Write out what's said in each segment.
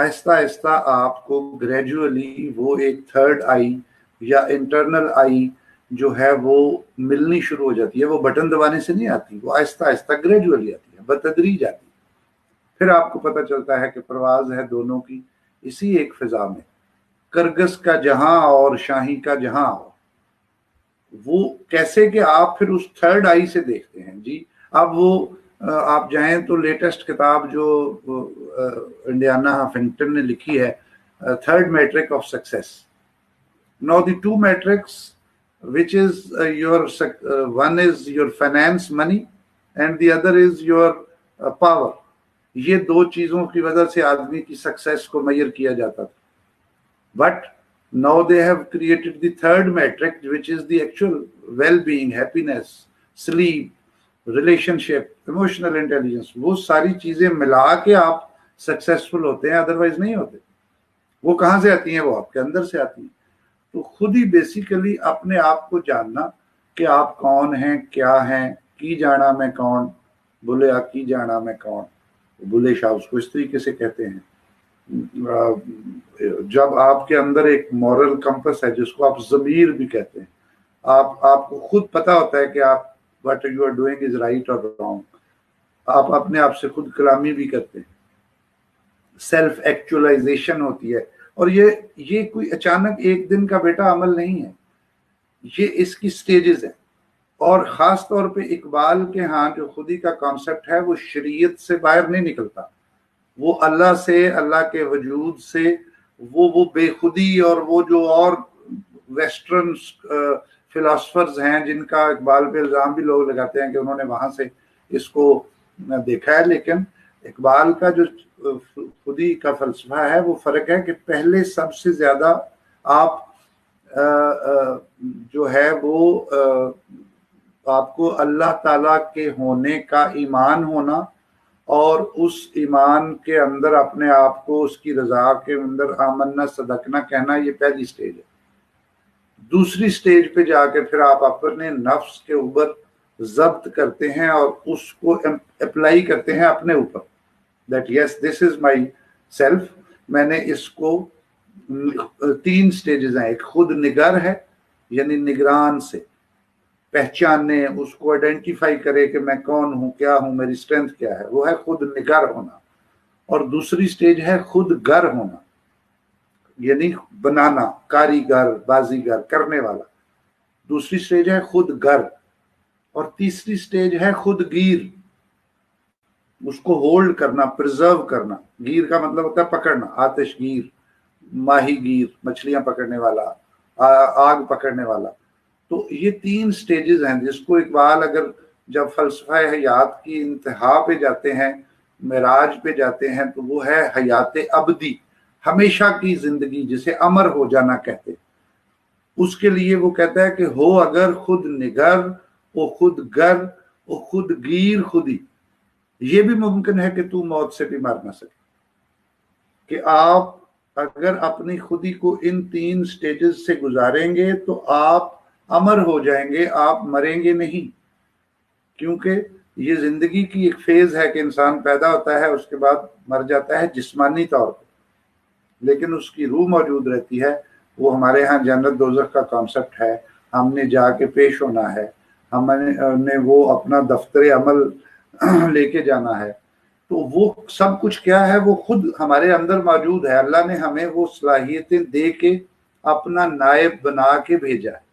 آہستہ آہستہ آپ کو گریجولی وہ ایک تھرڈ آئی یا انٹرنل آئی جو ہے وہ ملنی شروع ہو جاتی ہے. وہ بٹن دبانے سے نہیں آتی, وہ آہستہ آہستہ گریجولی آتی ہے, بتدریج آتی ہے. پھر آپ کو پتہ چلتا ہے کہ پرواز ہے دونوں کی اسی ایک فضا میں, کرگس کا جہاں اور شاہی کا جہاں. وہ کیسے کہ آپ پھر اس تھرڈ آئی سے دیکھتے ہیں. جی اب وہ آپ جائیں تو لیٹسٹ کتاب جو انڈیانا ہفنگٹن نے لکھی ہے, third matric of success. Now the two matrix which is one is your finance money and the other is your power. یہ دو چیزوں کی وجہ سے آدمی کی سکسیس کو میئر کیا جاتا تھا. But now they have created the third metric which is the actual well-being, happiness, sleep, relationship, emotional intelligence. وہ ساری چیزیں ملا کے آپ سکسیسفل ہوتے ہیں, ادروائز نہیں ہوتے. وہ کہاں سے آتی ہیں؟ وہ آپ کے اندر سے آتی ہیں. تو خود ہی بیسیکلی اپنے آپ کو جاننا کہ آپ کون ہیں, کیا ہیں. کی جانا میں کون, بولے کی جانا میں کون. بولے شاہ اس کو اس طریقے سے کہتے ہیں. جب آپ کے اندر ایک مورل کمپس ہے جس کو آپ ضمیر بھی کہتے ہیں, آپ کو خود پتا ہوتا ہے کہ آپ what you are doing is right or wrong. آپ اپنے آپ سے خود کلامی بھی کرتے ہیں, سیلف ایکچولائزیشن ہوتی ہے. اور یہ کوئی اچانک ایک دن کا بیٹا عمل نہیں ہے, یہ اس کی سٹیجز ہیں. اور خاص طور پہ اقبال کے ہاں جو خودی کا کانسیپٹ ہے وہ شریعت سے باہر نہیں نکلتا. وہ اللہ سے, اللہ کے وجود سے, وہ بے خودی اور وہ جو اور ویسٹرن فلاسفرز ہیں جن کا اقبال پہ الزام بھی لوگ لگاتے ہیں کہ انہوں نے وہاں سے اس کو دیکھا ہے. لیکن اقبال کا جو خودی کا فلسفہ ہے وہ فرق ہے کہ پہلے سب سے زیادہ آپ جو ہے وہ آپ کو اللہ تعالیٰ کے ہونے کا ایمان ہونا اور اس ایمان کے اندر اپنے آپ کو اس کی رضا کے اندر آمنا صدقنا کہنا, یہ پہلی سٹیج ہے. دوسری سٹیج پہ جا کے پھر آپ اپنے نفس کے اوپر ضبط کرتے ہیں اور اس کو اپلائی کرتے ہیں اپنے اوپر. That yes this is my self. میں نے اس کو 3 سٹیجز ہیں. ایک خود نگر ہے, یعنی نگران سے پہچاننے, اس کو آئیڈینٹیفائی کرے کہ میں کون ہوں, کیا ہوں, میری اسٹرینتھ کیا ہے, وہ ہے خود نگر ہونا. اور دوسری سٹیج ہے خود گر ہونا, یعنی بنانا, کاریگر, بازیگر, کرنے والا. دوسری سٹیج ہے خود گر. اور تیسری سٹیج ہے خود گیر, اس کو ہولڈ کرنا, پرزرو کرنا. گیر کا مطلب ہوتا ہے پکڑنا, آتش گیر, ماہی گیر, مچھلیاں پکڑنے والا, آگ پکڑنے والا. تو یہ 3 سٹیجز ہیں جس کو اقبال اگر جب فلسفہ حیات کی انتہا پہ جاتے ہیں, معراج پہ جاتے ہیں, تو وہ ہے حیات ابدی, ہمیشہ کی زندگی, جسے امر ہو جانا کہتے. اس کے لیے وہ کہتا ہے کہ ہو اگر خود نگر, وہ خود گر, وہ خود گیر خودی. یہ بھی ممکن ہے کہ تو موت سے بھی مر نہ سکے. کہ آپ اگر اپنی خودی کو ان 3 سٹیجز سے گزاریں گے تو آپ امر ہو جائیں گے, آپ مریں گے نہیں. کیونکہ یہ زندگی کی ایک فیز ہے کہ انسان پیدا ہوتا ہے, اس کے بعد مر جاتا ہے جسمانی طور پر, لیکن اس کی روح موجود رہتی ہے. وہ ہمارے ہاں جنت دوزخ کا کانسیپٹ ہے, ہم نے جا کے پیش ہونا ہے, ہم نے وہ اپنا دفتر عمل لے کے جانا ہے. تو وہ سب کچھ کیا ہے, وہ خود ہمارے اندر موجود ہے. اللہ نے ہمیں وہ صلاحیتیں دے کے اپنا نائب بنا کے بھیجا ہے.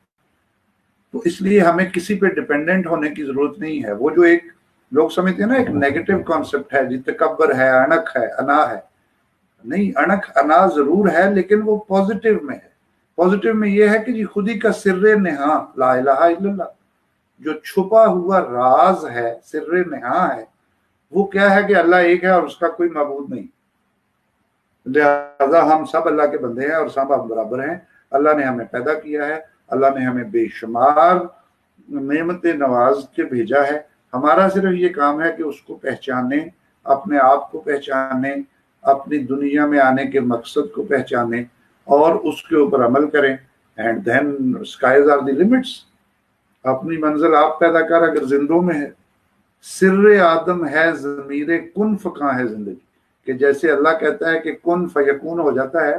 تو اس لیے ہمیں کسی پہ ڈیپینڈنٹ ہونے کی ضرورت نہیں ہے. وہ جو ایک لوگ سمجھتے ہیں نا ایک نیگیٹو کانسیپٹ ہے جی, تکبر ہے, اڑک ہے, انا ہے. نہیں, اڑک انا ضرور ہے لیکن وہ پازیٹیو میں ہے. پازیٹیو میں یہ ہے کہ جی خودی کا سر نہاں لا الہ الا اللہ, جو چھپا ہوا راز ہے, سر نہاں ہے, وہ کیا ہے کہ اللہ ایک ہے اور اس کا کوئی معبود نہیں. لہذا ہم سب اللہ کے بندے ہیں اور سب ہم برابر ہیں. اللہ نے ہمیں پیدا کیا ہے, اللہ نے ہمیں بے شمار نعمتیں نواز کے بھیجا ہے. ہمارا صرف یہ کام ہے کہ اس کو پہچانیں, اپنے آپ کو پہچانیں, اپنی دنیا میں آنے کے مقصد کو پہچانیں اور اس کے اوپر عمل کریں. And then skies are the limits. اپنی منزل آپ پیدا کر, اگر زندوں میں ہے. سر آدم ہے ضمیر کن فکاں ہے زندگی, کہ جیسے اللہ کہتا ہے کہ کن فیکون ہو جاتا ہے،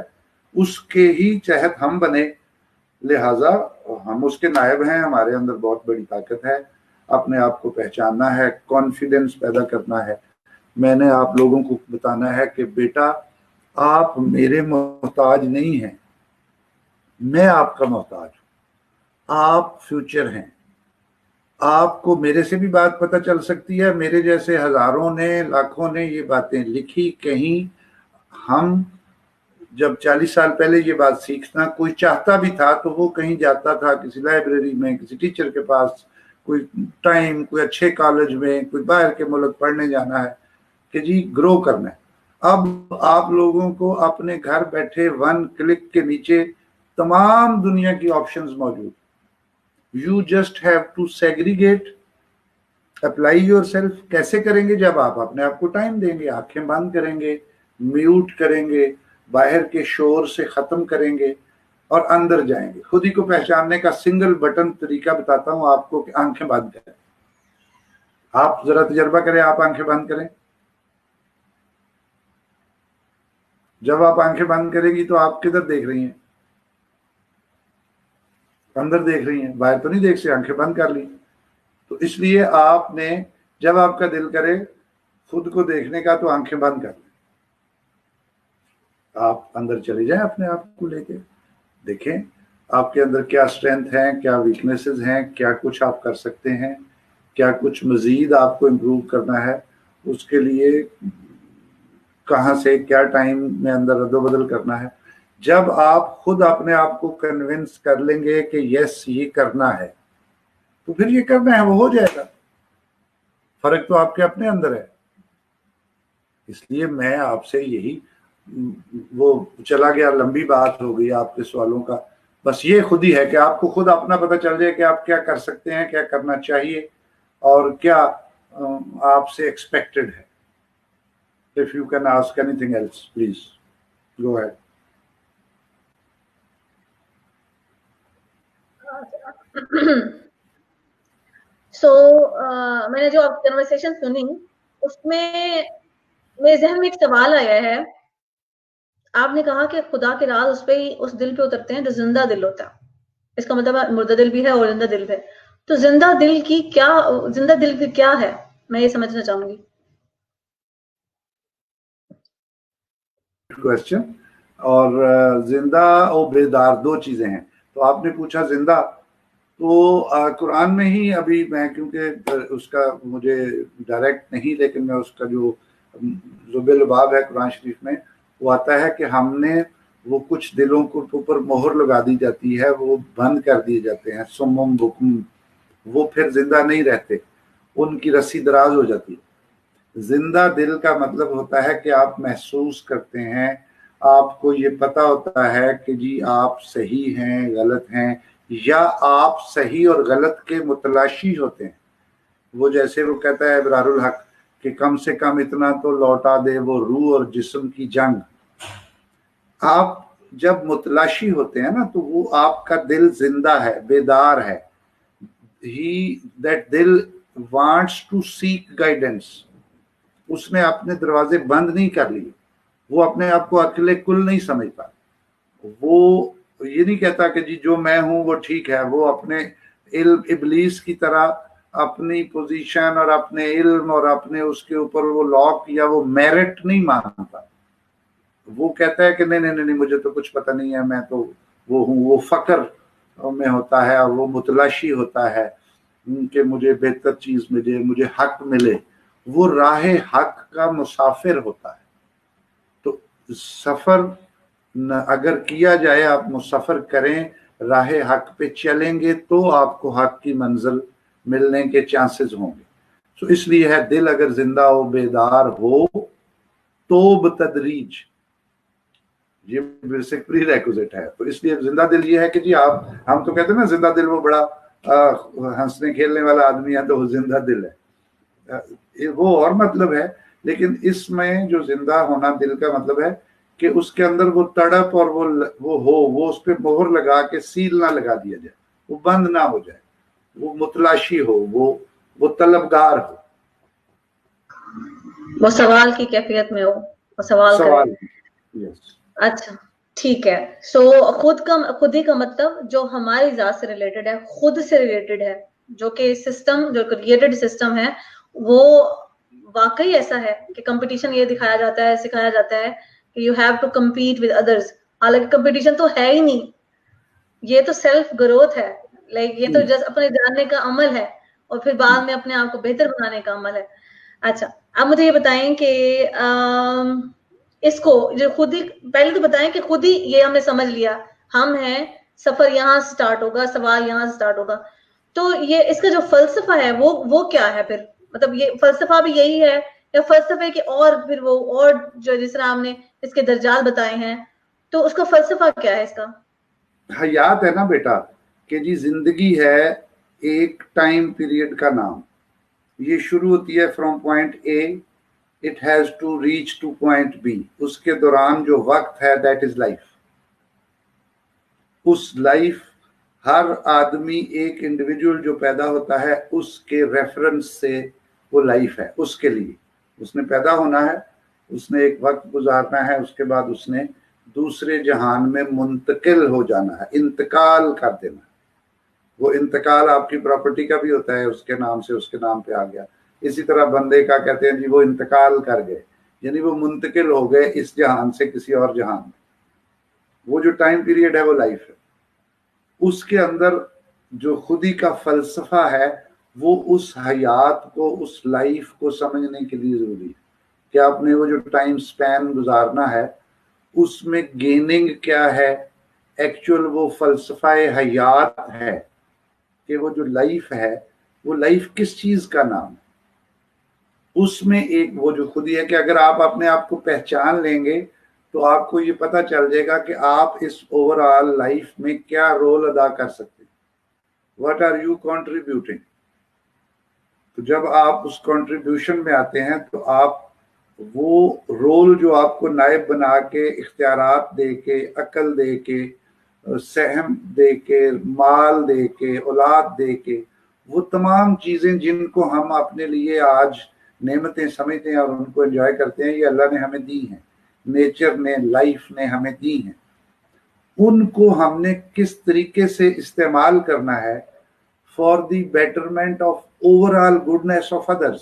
اس کے ہی تحت ہم بنے، لہٰذا ہم اس کے نائب ہیں، ہمارے اندر بہت بڑی طاقت ہے، اپنے آپ کو پہچاننا ہے، کانفیڈنس پیدا کرنا ہے۔ میں نے آپ لوگوں کو بتانا ہے کہ بیٹا آپ میرے محتاج نہیں ہیں، میں آپ کا محتاج ہوں، آپ فیوچر ہیں، آپ کو میرے سے بھی بات پتہ چل سکتی ہے، میرے جیسے ہزاروں نے لاکھوں نے یہ باتیں لکھی کہیں۔ ہم جب 40 سال پہلے یہ بات سیکھنا کوئی چاہتا بھی تھا تو وہ کہیں جاتا تھا، کسی لائبریری میں، کسی ٹیچر کے پاس، کوئی ٹائم، کوئی اچھے کالج میں، کوئی باہر کے ملک پڑھنے جانا ہے کہ جی گرو کرنا ہے۔ اب آپ لوگوں کو اپنے گھر بیٹھے 1 کلک کے نیچے تمام دنیا کی آپشنز موجود۔ You just have to segregate, apply yourself. کیسے کریں گے؟ جب آپ اپنے آپ کو ٹائم دیں گے، آنکھیں بند کریں گے، میوٹ کریں گے، باہر کے شور سے ختم کریں گے اور اندر جائیں گے۔ خود ہی کو پہچاننے کا سنگل بٹن طریقہ بتاتا ہوں آپ کو کہ آنکھیں بند کریں۔ آپ ذرا تجربہ کریں، آپ آنکھیں بند کریں۔ جب آپ آنکھیں بند کریں گی تو آپ کدھر دیکھ رہی ہیں؟ اندر دیکھ رہی ہیں، باہر تو نہیں دیکھ سکتے، آنکھیں بند کر لی۔ تو اس لیے آپ نے جب آپ کا دل کرے خود کو دیکھنے کا تو آنکھیں بند کر لیں، آپ اندر چلے جائیں، اپنے آپ کو لے کے دیکھیں آپ کے اندر کیا اسٹرینتھ ہیں، کیا ویکنیسز ہیں، کیا کچھ آپ کر سکتے ہیں، کیا کچھ مزید آپ کو امپروو کرنا ہے، اس کے لیے کہاں سے کیا ٹائم میں اندر رد و بدل کرنا ہے۔ جب آپ خود اپنے آپ کو کنونس کر لیں گے کہ یس یہ کرنا ہے تو پھر یہ کرنا ہے، وہ ہو جائے گا۔ فرق تو آپ کے اپنے اندر ہے۔ اس لیے میں آپ سے یہی، وہ چلا گیا، لمبی بات ہو گئی آپ کے سوالوں کا، بس یہ خود ہی ہے کہ آپ کو خود اپنا پتہ چل جائے کہ آپ کیا کر سکتے ہیں، کیا کرنا چاہیے اور کیا آپ سے ایکسپیکٹڈ ہے۔ If you can ask anything else, please go ahead. میں نے جو آپ کنورسیشن سنی اس میں میرے ذہن میں ایک سوال آیا ہے۔ آپ نے کہا کہ خدا کے راز اس پہ ہی، اس دل پہ اترتے ہیں جو زندہ دل ہوتا ہے۔ اس کا مطلب مردہ دل بھی ہے اور زندہ دل بھی ہے۔ تو زندہ دل کی کیا ہے، میں یہ سمجھنا چاہوں گی۔ کوشچن۔ اور زندہ اور بیدار دو چیزیں ہیں۔ تو آپ نے پوچھا زندہ، تو قرآن میں ہی ابھی میں، کیونکہ اس کا مجھے ڈائریکٹ نہیں، لیکن میں اس کا جو ذوب لباب ہے قرآن شریف میں، وہ آتا ہے کہ ہم نے وہ کچھ دلوں کو اوپر مہر لگا دی جاتی ہے، وہ بند کر دیے جاتے ہیں، سمم بکم، وہ پھر زندہ نہیں رہتے، ان کی رسی دراز ہو جاتی ہے۔ زندہ دل کا مطلب ہوتا ہے کہ آپ محسوس کرتے ہیں، آپ کو یہ پتہ ہوتا ہے کہ جی آپ صحیح ہیں، غلط ہیں، یا آپ صحیح اور غلط کے متلاشی ہوتے ہیں۔ وہ جیسے وہ کہتا ہے ابرار الحق کہ کم سے کم اتنا تو لوٹا دے وہ روح اور جسم کی جنگ۔ آپ جب متلاشی ہوتے ہیں نا تو وہ آپ کا دل زندہ ہے، بیدار ہے۔ that دل wants to seek guidance۔ اس نے اپنے دروازے بند نہیں کر لیے، وہ اپنے آپ کو عقل کل نہیں سمجھتا، وہ یہ نہیں کہتا کہ جی جو میں ہوں وہ ٹھیک ہے، وہ اپنے علم ابلیس کی طرح اپنی پوزیشن اور اپنے علم اور اپنے اس کے اوپر وہ لاک یا وہ میرٹ نہیں مانتا۔ وہ کہتا ہے کہ نہیں مجھے تو کچھ پتہ نہیں ہے، میں تو وہ ہوں۔ وہ فقر میں ہوتا ہے اور وہ متلاشی ہوتا ہے کہ مجھے بہتر چیز ملے، مجھے حق ملے۔ وہ راہ حق کا مسافر ہوتا ہے۔ تو سفر اگر کیا جائے، آپ مسافر کریں، راہ حق پہ چلیں گے تو آپ کو حق کی منزل ملنے کے چانسز ہوں گے۔ تو اس لیے ہے دل اگر زندہ ہو، بیدار ہو تو بتدریج، یہ بیسک پری ریکوزٹ ہے۔ تو اس لیے زندہ دل یہ ہے کہ جی آپ، ہم تو کہتے ہیں نا زندہ دل وہ بڑا ہنسنے کھیلنے والا آدمی ہے تو وہ زندہ دل ہے، وہ اور مطلب ہے۔ لیکن اس میں جو زندہ ہونا دل کا مطلب ہے کہ اس کے اندر وہ تڑپ اور وہ ہو، وہ اس پہ مہر لگا کے سیل نہ لگا دیا جائے، وہ بند نہ ہو جائے، وہ متلاشی ہو، وہ طلبگار ہو، وہ سوال کی کیفیت میں ہو، اور سوال سوال کریں. یس اچھا ٹھیک ہے. سو خودی کا مطلب جو ہماری ذات سے ریلیٹڈ ہے, خود سے ریلیٹڈ ہے, جو کہ سسٹم, جو کریٹڈ سسٹم ہے, وہ واقعی ایسا ہے کہ کمپٹیشن یہ دکھایا جاتا ہے, سکھایا جاتا ہے کہ you have to compete with others, حالانکہ کمپٹیشن تو ہے ہی نہیں, یہ تو سیلف گروتھ ہے. لائک یہ تو جسٹ اپنے جاننے کا عمل ہے اور پھر بعد میں اپنے آپ کو بہتر بنانے کا عمل ہے. اچھا اب مجھے یہ بتائیں کہ اس کو جو خود ہی, پہلے تو بتائیں کہ خود ہی یہ ہم نے سمجھ لیا, ہم ہیں, سفر یہاں سے سٹارٹ ہوگا, سوال یہاں سے سٹارٹ ہوگا, تو یہ اس کا جو فلسفہ ہے وہ کیا ہے پھر؟ مطلب یہ فلسفہ بھی یہی ہے یا فلسفے کے اور پھر وہ اور جو جس طرح ہم نے اس کے درجات بتائے ہیں, تو اس کا فلسفہ کیا ہے اس کا؟ حیات ہے نا بیٹا کہ جی زندگی ہے ایک ٹائم پیریڈ کا نام. یہ شروع ہوتی ہے from point A, it has to reach to point B. اس کے دوران جو وقت ہے دیٹ از لائف. اس لائف ہر آدمی ایک انڈیویجول جو پیدا ہوتا ہے اس کے ریفرنس سے وہ لائف ہے اس کے لیے. اس نے پیدا ہونا ہے, اس نے ایک وقت گزارنا ہے, اس کے بعد اس نے دوسرے جہان میں منتقل ہو جانا ہے, انتقال کر دینا ہے. وہ انتقال آپ کی پراپرٹی کا بھی ہوتا ہے, اس کے نام سے اس کے نام پہ آ گیا. اسی طرح بندے کا کہتے ہیں جی وہ انتقال کر گئے, یعنی وہ منتقل ہو گئے اس جہان سے کسی اور جہان میں. وہ جو ٹائم پیریڈ ہے وہ لائف ہے. اس کے اندر جو خودی کا فلسفہ ہے وہ اس حیات کو, اس لائف کو سمجھنے کے لیے ضروری ہے کہ آپ نے وہ جو ٹائم سپین گزارنا ہے اس میں گیننگ کیا ہے. ایکچوئل وہ فلسفہ حیات ہے کہ وہ جو لائف ہے وہ لائف کس چیز کا نام ہے. اس میں ایک وہ جو خودی ہے کہ اگر آپ اپنے آپ کو پہچان لیں گے تو آپ کو یہ پتا چل جائے گا کہ آپ اس اوور آل لائف میں کیا رول ادا کر سکتے ہیں. What are you contributing. تو جب آپ اس کنٹریبیوشن میں آتے ہیں تو آپ وہ رول جو آپ کو نائب بنا کے, اختیارات دے کے, عقل دے کے, سہم دے کے, مال دے کے, اولاد دے کے, وہ تمام چیزیں جن کو ہم اپنے لیے آج نعمتیں سمجھتے ہیں اور ان کو انجوائے کرتے ہیں, یہ اللہ نے ہمیں دی ہیں, نیچر نے, لائف نے ہمیں دی ہیں. ان کو ہم نے کس طریقے سے استعمال کرنا ہے for the betterment of over all goodness of others.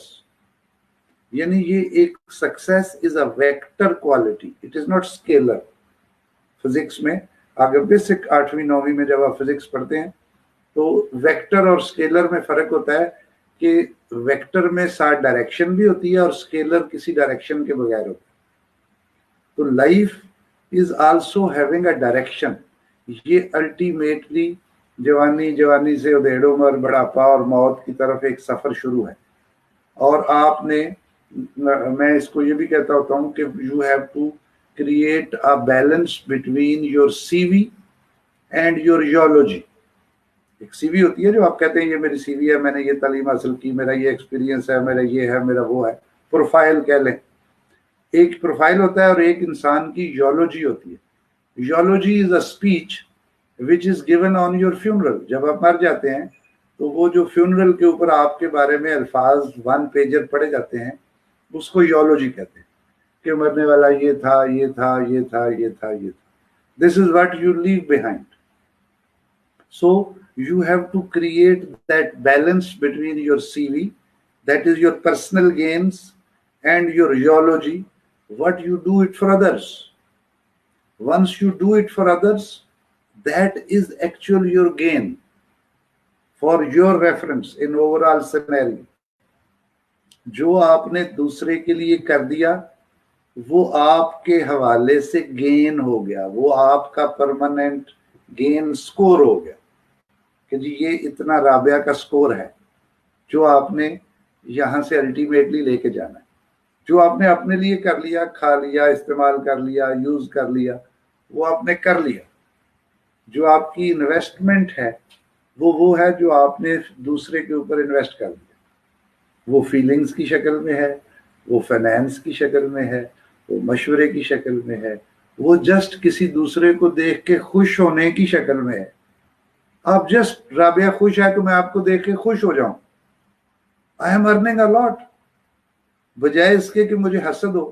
یعنی یہ ایک success is a vector quality, it is not scalar. Physics میں اگر بیسک 8ویں 9ویں میں جب آپ فزکس پڑھتے ہیں تو ویکٹر اور اسکیلر میں فرق ہوتا ہے کہ ویکٹر میں 7 ڈائریکشن بھی ہوتی ہے اور اسکیلر کسی ڈائریکشن کے بغیر ہوتا ہے. تو life is also having a direction. یہ الٹیمیٹلی جوانی سے ادھیڑ عمر, بڑھاپا اور موت کی طرف ایک سفر شروع ہے. اور آپ نے, میں اس کو یہ بھی کہتا ہوتا ہوں کہ you have to create a balance between your C V and your geology. ایک سی وی ہوتی ہے جو آپ کہتے ہیں یہ میری سی وی ہے, میں نے یہ تعلیم حاصل کی, میرا یہ ایکسپیرینس ہے, میرا یہ ہے, میرا وہ ہے, پروفائل کہہ لیں. ایک پروفائل ہوتا ہے اور ایک انسان کی جیولوجی ہوتی ہے. Geology is a speech which is given on your funeral. جب آپ مر جاتے ہیں تو وہ جو فیونرل کے اوپر آپ کے بارے میں الفاظ 1 پیجر پڑھے جاتے ہیں اس کو جیولوجی کہتے ہیں کہ مرنے والا یہ تھا, یہ تھا, یہ تھا, یہ تھا, یہ تھا. This is what you leave behind. So you have to create that balance between your CV, that is your personal gains, and your geology, what you do it for others. Once you do it for others, that is actually your gain for your reference in overall scenario. جو آپ نے دوسرے کے لیے کر دیا وہ آپ کے حوالے سے گین ہو گیا, وہ آپ کا پرماننٹ گین سکور ہو گیا کہ جی یہ اتنا رابعہ کا سکور ہے جو آپ نے یہاں سے الٹیمیٹلی لے کے جانا ہے. جو آپ نے اپنے لیے کر لیا, کھا لیا, استعمال کر لیا, یوز کر لیا, وہ آپ نے کر لیا. جو آپ کی انویسٹمنٹ ہے وہ ہے جو آپ نے دوسرے کے اوپر انویسٹ کر لیا. وہ فیلنگز کی شکل میں ہے, وہ فائنینس کی شکل میں ہے, وہ مشورے کی شکل میں ہے, وہ جسٹ کسی دوسرے کو دیکھ کے خوش ہونے کی شکل میں ہے. آپ جسٹ رابعہ خوش ہے تو میں آپ کو دیکھ کے خوش ہو جاؤں. آئی ایم ارننگ اے لاٹ, بجائے اس کے کہ مجھے حسد ہو.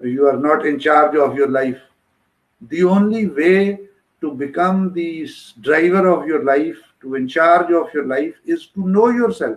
you are not in charge of your life. The only way to become the driver of your life, to in charge of your life, is to know yourself.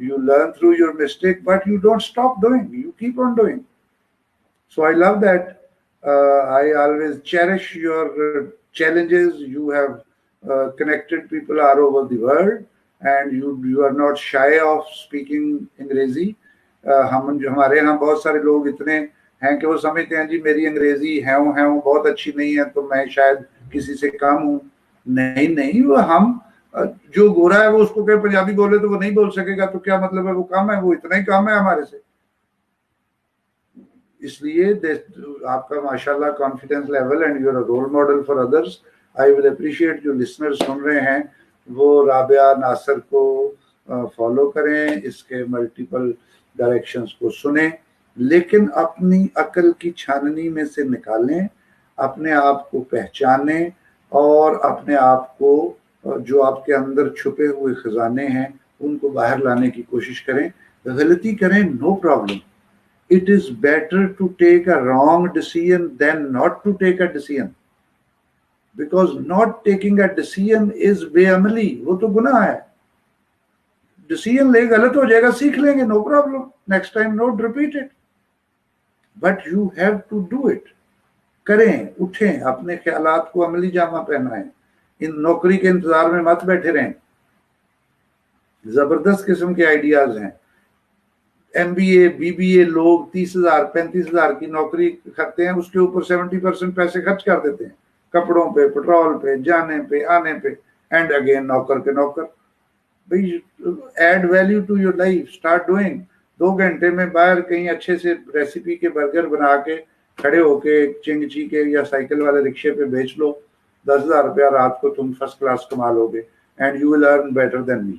You learn through your mistake, but you don't stop doing. You keep on doing. So I love that. I always cherish your challenges. You have connected people all over the world, and you are not shy of speaking Angrezi. ہم جو ہمارے یہاں بہت سارے لوگ اتنے ہیں کہ وہ سمجھتے ہیں جی میری انگریزی ہے بہت اچھی نہیں ہے تو میں شاید کسی سے کم ہوں. نہیں وہ ہم جو گورا ہے وہ اس کو کہ پنجابی بولے تو وہ نہیں بول سکے گا تو کیا مطلب ہے وہ کم ہے, وہ اتنا ہی کم ہے ہمارے سے. اس لیے آپ کا ماشاءاللہ confidence level and you are role model for others. I will appreciate جو لسنر سن رہے ہیں وہ رابعہ ناصر کو فالو کریں, اس کے ملٹیپل ڈائریکشنز کو سنیں, لیکن اپنی عقل کی چھاننی میں سے نکالیں, اپنے آپ کو پہچانیں اور اپنے آپ کو جو آپ کے اندر چھپے ہوئے خزانے ہیں ان کو باہر لانے کی کوشش کریں. غلطی کریں, no problem. It is better to take a wrong decision than not to take a decision. Because not taking a decision is بے عملی, وہ تو گناہ ہے. ڈیسیژن لے غلط ہو جائے گا, سیکھ لیں گے, no problem, next time not repeat it, but you have to do it. کریں, اٹھیں, اپنے خیالات کو عملی جامہ پہنائیں, ان نوکری کے انتظار میں مت بیٹھے رہیں. زبردست قسم کے آئیڈیاز ہیں. M B A B B A لوگ 30,000 35,000 کی نوکری کرتے ہیں, اس کے اوپر 70% پیسے خرچ کر دیتے ہیں کپڑوں پہ, پیٹرول پہ, جانے پہ, آنے پہ, اینڈ اگین نوکر کے نوکر. بھائی add value to your life, start doing. 2 گھنٹے میں باہر کہیں اچھے سے ریسیپی کے برگر بنا کے کھڑے ہو کے چنگچی کے یا سائیکل والے رکشے پہ بیچ لو, 10,000 روپیہ رات کو تم فرسٹ کلاس کما لو گے, and you will earn better than me.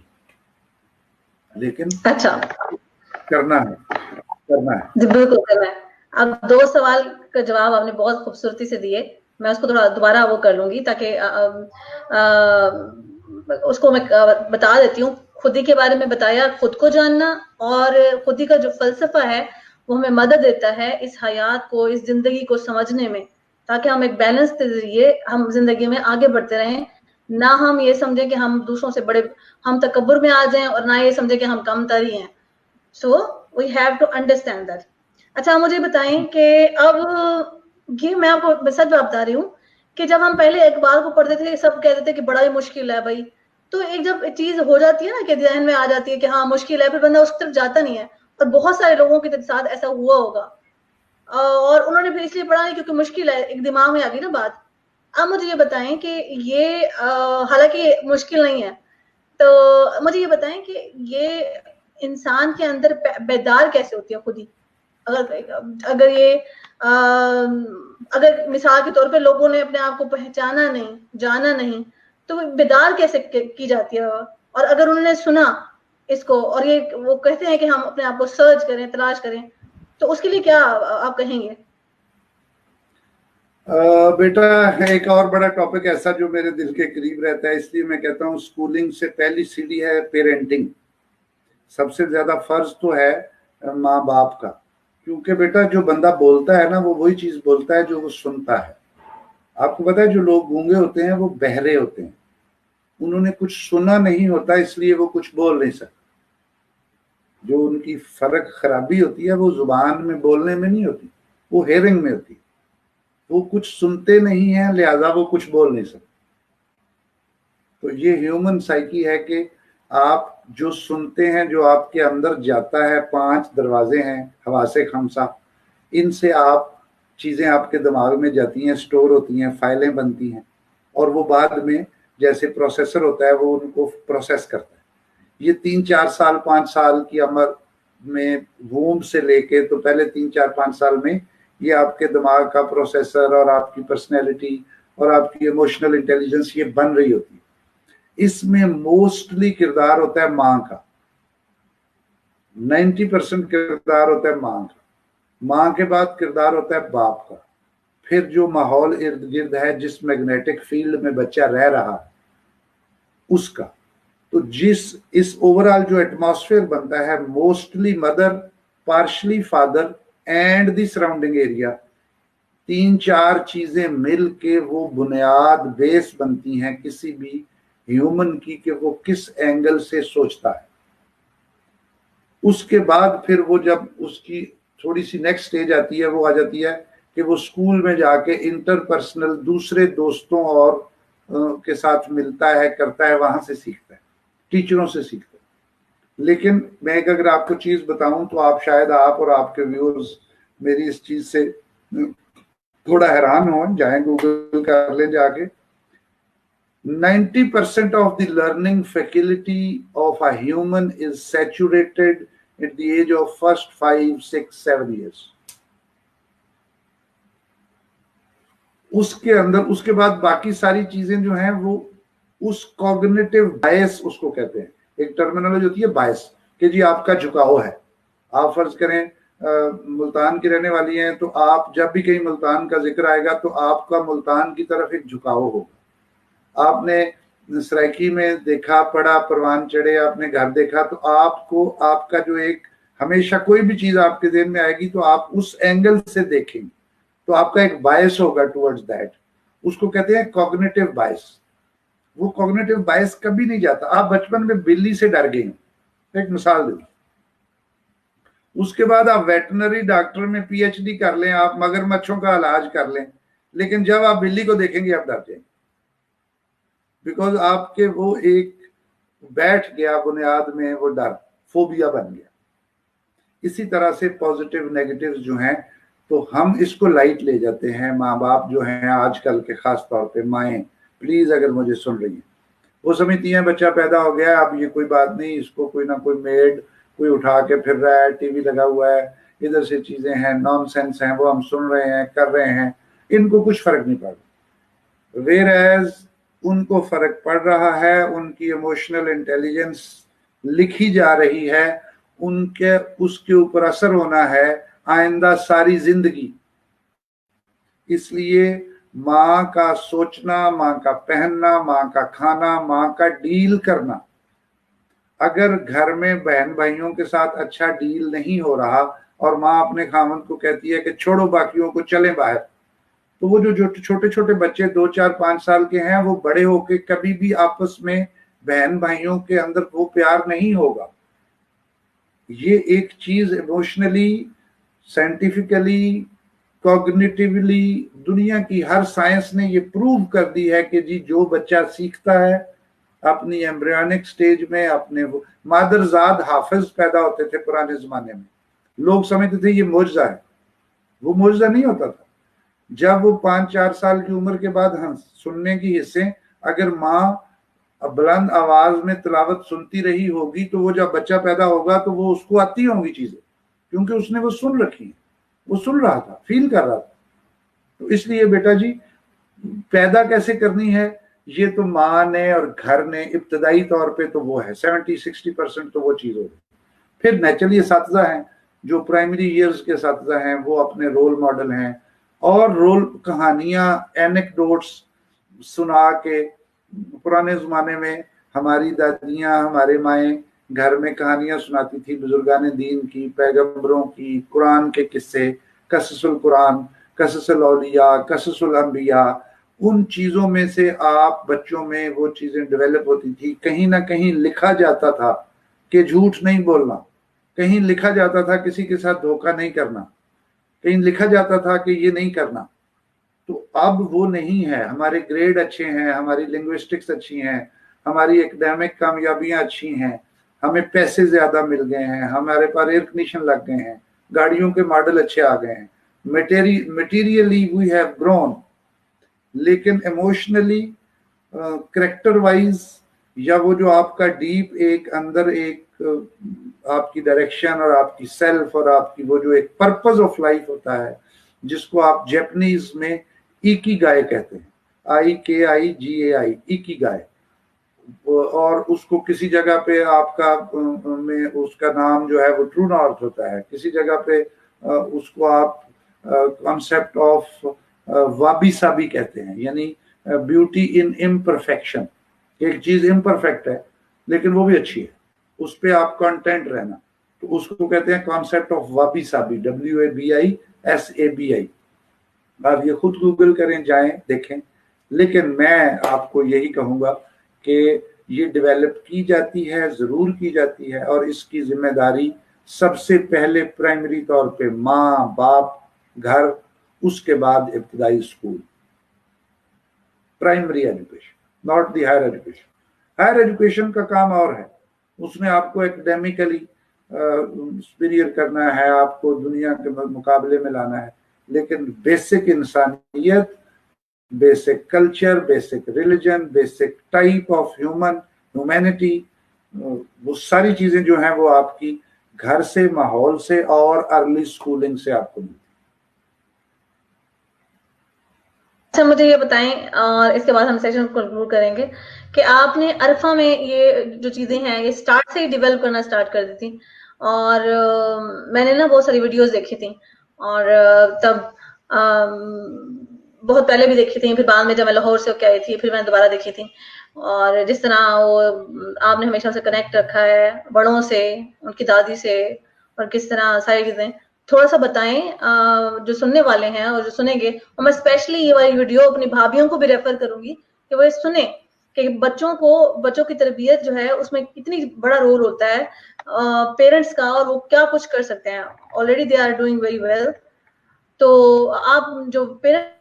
لیکن اچھا کرنا ہے جی بالکل کرنا ہے. اب 2 سوال کا جواب آپ نے بہت خوبصورتی سے دیے, میں اس کو تھوڑا دوبارہ وہ کر لوں گی تاکہ اس کو میں بتا دیتی ہوں. خودی کے بارے میں بتایا, خود کو جاننا, اور خودی کا جو فلسفہ ہے وہ ہمیں مدد دیتا ہے اس حیات کو, اس زندگی کو سمجھنے میں, تاکہ ہم ایک بیلنس کے ذریعے ہم زندگی میں آگے بڑھتے رہیں. نہ ہم یہ سمجھیں کہ ہم دوسروں سے بڑے, ہم تکبر میں آ جائیں, اور نہ یہ سمجھیں کہ ہم کم تر ہی ہیں. So we have to understand that. اچھا مجھے بتائیں کہ اب یہ میں آپ کو سچ بات بتا رہی ہوں کہ جب ہم پہلے اخبار کو پڑھتے تھے سب کہتے تھے کہ بڑا ہی مشکل ہے بھائی, تو ایک جب چیز ہو جاتی ہے نا کہ ذہن میں آ جاتی ہے کہ ہاں مشکل ہے, پھر بندہ اس طرف جاتا نہیں ہے. اور بہت سارے لوگوں کے ساتھ ایسا ہوا ہوگا, اور انہوں نے بھی اس لیے پڑھا نہیں کیونکہ مشکل ہے, ایک دماغ میں آ گئی نا بات. اب مجھے یہ بتائیں کہ یہ حالانکہ مشکل نہیں ہے, تو مجھے یہ بتائیں کہ یہ انسان کے اندر بیدار کیسے ہوتی ہے خود ہی. اگر یہ اگر مثال کے طور پہ لوگوں نے اپنے آپ کو پہچانا نہیں, جانا نہیں, تو بیدار کیسے کی جاتی ہے. اور اگر انہوں نے سنا اس کو اور یہ وہ کہتے ہیں کہ ہم اپنے آپ کو سرچ کریں, تلاش کریں, تو اس کے لیے کیا آپ کہیں گے؟ بیٹا ایک اور بڑا ٹاپک ایسا جو میرے دل کے قریب رہتا ہے, اس لیے میں کہتا ہوں اسکولنگ سے پہلی سیڑھی ہے پیرنٹنگ. سب سے زیادہ فرض تو ہے ماں باپ کا, کیونکہ بیٹا جو بندہ بولتا ہے نا وہ وہی چیز بولتا ہے جو وہ سنتا ہے. آپ کو پتا ہے جو لوگ گونگے ہوتے ہیں وہ بہرے ہوتے ہیں, انہوں نے کچھ سنا نہیں ہوتا اس لیے وہ کچھ بول نہیں سکتے. جو ان کی فرق خرابی ہوتی ہے وہ زبان میں بولنے میں نہیں ہوتی, وہ ہیئرنگ میں ہوتی ہے. وہ کچھ سنتے نہیں ہیں لہذا وہ کچھ بول نہیں سکتے. تو یہ ہیومن سائیکی ہے کہ آپ جو سنتے ہیں, جو آپ کے اندر جاتا ہے, 5 دروازے ہیں حواس خمسہ, ان سے آپ چیزیں آپ کے دماغ میں جاتی ہیں, سٹور ہوتی ہیں, فائلیں بنتی ہیں, اور وہ بعد میں جیسے پروسیسر ہوتا ہے وہ ان کو پروسیس کرتا ہے. یہ 3-4 سال 5 سال کی عمر میں ووم سے لے کے تو پہلے 3-4-5 سال میں یہ آپ کے دماغ کا پروسیسر اور آپ کی پرسنالٹی اور آپ کی ایموشنل انٹیلیجنس یہ بن رہی ہوتی ہے. اس میں موسٹلی کردار ہوتا ہے ماں کا, 90% کردار ہوتا ہے ماں کا. ماں کے بعد کردار ہوتا ہے باپ کا, پھر جو ماحول ارد گرد ہے, جس میگنیٹک فیلڈ میں بچہ رہ رہا اس کا. تو اس اوورال جو ایٹماسفیئر بنتا ہے, mostly mother, partially father and the surrounding area, 3-4 چیزیں مل کے وہ بنیاد بیس بنتی ہیں کسی بھی ہیومن کی کہ وہ کس اینگل سے سوچتا ہے. اس کے بعد پھر وہ جب اس کی تھوڑی سی نیکسٹ سٹیج آتی ہے, وہ آ جاتی ہے کہ وہ اسکول میں جا کے انٹر پرسنل دوسرے دوستوں اور کے ساتھ ملتا ہے, کرتا ہے, وہاں سے سیکھتا ہے, ٹیچروں سے سیکھتا ہے. لیکن میں ایک اگر آپ کو چیز بتاؤں تو آپ شاید آپ اور آپ کے ویورز میری اس چیز سے تھوڑا حیران ہوں، جائیں گوگل کر لیں جا کے. 90% of the learning faculty of a human is saturated at the age of first 5, 6, 7 years. اس کے اندر اس کے بعد باقی ساری چیزیں جو ہیں وہ اس کوگنیٹو بائس اس کو کہتے ہیں. ایک ٹرمینالوجی ہوتی ہے بائس کہ جی آپ کا جھکاؤ ہے. آپ فرض کریں ملتان کی رہنے والی ہیں تو آپ جب بھی کہیں ملتان کا ذکر آئے گا تو آپ کا ملتان کی طرف ایک جھکاؤ ہوگا. آپ نے سرائکی میں دیکھا پڑھا پروان چڑھے آپ نے گھر دیکھا تو آپ کو آپ کا جو ایک ہمیشہ کوئی بھی چیز آپ کے ذہن میں آئے گی تو آپ اس اینگل سے دیکھیں گے تو آپ کا ایک بائس ہوگا ٹورڈز دیٹ. اس کو کہتے ہیں کوگنیٹو بائس. وہ کوگنیٹو بائس کبھی نہیں جاتا. آپ بچپن میں بلی سے ڈر گئے ہیں، ایک مثال دوں. اس کے بعد آپ ویٹنری ڈاکٹر میں پی ایچ ڈی کر لیں، آپ مگر مچھوں کا علاج کر لیں، لیکن جب آپ بلی کو دیکھیں گے آپ ڈر جائیں گے، بیکاز آپ کے وہ ایک بیٹھ گیا بنیاد میں وہ ڈر، فوبیا بن گیا. اسی طرح سے پازیٹیو نیگیٹو جو ہیں تو ہم اس کو لائٹ لے جاتے ہیں. ماں باپ جو ہیں آج کل کے خاص طور پہ مائیں پلیز اگر مجھے سن رہی ہیں، وہ سمجھتی ہیں بچہ پیدا ہو گیا اب یہ کوئی بات نہیں، اس کو کوئی نہ کوئی میڈ کوئی اٹھا کے پھر رہا ہے، ٹی وی لگا ہوا ہے، ادھر سے چیزیں ہیں نان سینس ہیں وہ ہم سن رہے ہیں کر رہے ہیں، ان کو کچھ فرق نہیں پڑ رہا. ویئر ایز ان کو فرق پڑ رہا ہے، ان کی ایموشنل انٹیلیجنس لکھی جا رہی ہے، ان کے اس کے اوپر اثر ہونا ہے آئندہ ساری زندگی. اس لیے ماں کا سوچنا، ماں کا پہننا، ماں کا کھانا، ماں کا ڈیل کرنا، اگر گھر میں بہن بھائیوں کے ساتھ اچھا ڈیل نہیں ہو رہا اور ماں اپنے خامند کو کہتی ہے کہ چھوڑو باقیوں کو چلیں باہر، تو وہ جو چھوٹے چھوٹے بچے 2 4 5 سال کے ہیں وہ بڑے ہو کے کبھی بھی آپس میں بہن بھائیوں کے اندر وہ پیار نہیں ہوگا. یہ ایک چیز ایموشنلی، سائنٹیفکلی، کوگنیٹیولی دنیا کی ہر سائنس نے یہ پروو کر دی ہے کہ جی جو بچہ سیکھتا ہے اپنی ایمبریونک سٹیج میں، اپنے مادرزاد حافظ پیدا ہوتے تھے پرانے زمانے میں، لوگ سمجھتے تھے یہ معجزہ ہے. وہ معجزہ نہیں ہوتا تھا. جب وہ 5 4 سال کی عمر کے بعد سننے کی حصے اگر ماں بلند آواز میں تلاوت سنتی رہی ہوگی تو وہ جب بچہ پیدا ہوگا تو وہ اس کو آتی ہوں گی چیزیں، کیونکہ اس نے وہ سن رکھی ہیں، وہ سن رہا تھا، فیل کر رہا تھا. تو اس لیے بیٹا جی پیدا کیسے کرنی ہے یہ تو ماں نے اور گھر نے ابتدائی طور پہ تو وہ ہے 70-60% تو وہ چیز ہوگی. پھر نیچرلی اساتذہ ہیں جو پرائمری ایئرز کے اساتذہ ہیں وہ اپنے رول ماڈل ہیں اور رول کہانیاں اینیکڈوٹس سنا کے. پرانے زمانے میں ہماری دادیاں ہمارے مائیں گھر میں کہانیاں سناتی تھی بزرگان دین کی، پیغمبروں کی، قرآن کے قصے، قصص القرآن، قصص الاولیاء، قصص الانبیاء. ان چیزوں میں سے آپ بچوں میں وہ چیزیں ڈیولپ ہوتی تھی. کہیں نہ کہیں لکھا جاتا تھا کہ جھوٹ نہیں بولنا، کہیں لکھا جاتا تھا کسی کے ساتھ دھوکہ نہیں کرنا، کہیں لکھا جاتا تھا کہ یہ نہیں کرنا. تو اب وہ نہیں ہے. ہمارے گریڈ اچھے ہیں، ہماری لنگوسٹکس اچھی ہیں، ہماری ایکڈیمک کامیابیاں اچھی ہیں، ہمیں پیسے زیادہ مل گئے ہیں، ہمارے پاس ایئر کنڈیشن لگ گئے ہیں، گاڑیوں کے ماڈل اچھے آ گئے ہیں، میٹیریلی وی ہیو گرون. لیکن ایموشنلی کریکٹر وائز یا وہ جو آپ کا ڈیپ ایک اندر ایک آپ کی ڈائریکشن اور آپ کی سیلف اور آپ کی وہ جو ایک پرپز آف لائف ہوتا ہے جس کو آپ جیپنیز میں ایکی گائے کہتے ہیں، IKIGAI، ایکی گائے. اور اس کو کسی جگہ پہ آپ کا میں اس کا نام جو ہے وہ ٹرو نارتھ ہوتا ہے، کسی جگہ پہ اس کو آپ کانسیپٹ آف وابی سابی کہتے ہیں، یعنی بیوٹی ان امپرفیکشن. ایک چیز امپرفیکٹ ہے لیکن وہ بھی اچھی ہے، اس پہ آپ کانٹینٹ رہنا، تو اس کو کہتے ہیں کانسیپٹ آف وابی سابی، WABISABI. آپ یہ خود گوگل کریں، جائیں دیکھیں. لیکن میں آپ کو یہی کہوں گا کہ یہ ڈیولپ کی جاتی ہے، ضرور کی جاتی ہے، اور اس کی ذمہ داری سب سے پہلے پرائمری طور پہ ماں باپ گھر، اس کے بعد ابتدائی school. Primary education, not the higher education. Higher education کا کام اور ہے، اس میں آپ کو ایکڈیمیکلی سپیریئر کرنا ہے, آپ کو دنیا کے مقابلے میں لانا ہے, لیکن بیسک انسانیت, basic culture, basic religion, basic type of humanity, وہ ساری چیزیں جو ہیں وہ آپ کی گھر سے, ماحول سے اور ارلی سکولنگ سے آپ کو ملتی. اچھا مجھے یہ بتائیں, اور اس کے بعد ہم سیشن کو کنکلوڈ کریں گے, کہ آپ نے عرفہ میں یہ جو چیزیں ہیں یہ سٹارٹ سے ہی ڈیولپ کرنا سٹارٹ کر دی تھی, اور میں نے نا بہت ساری ویڈیوز دیکھی تھیں, اور تب بہت پہلے بھی دیکھی تھی, پھر بعد میں جب میں لاہور سے آئی تھی پھر میں نے دوبارہ دیکھی تھی, اور جس طرح وہ آپ نے ہمیشہ سے کنیکٹ رکھا ہے بڑوں سے, ان کی دادی سے, اور کس طرح ساری چیزیں, تھوڑا سا بتائیں جو سننے والے ہیں اور جو سنیں گے. اور میں اسپیشلی یہ والی ویڈیو اپنی بھابھیوں کو بھی ریفر کروں گی کہ وہ سنیں کہ بچوں کی تربیت جو ہے اس میں کتنی بڑا رول ہوتا ہے پیرنٹس کا, اور وہ کیا کچھ کر سکتے ہیں. Already they are doing very well. تو آپ جو پیرنٹس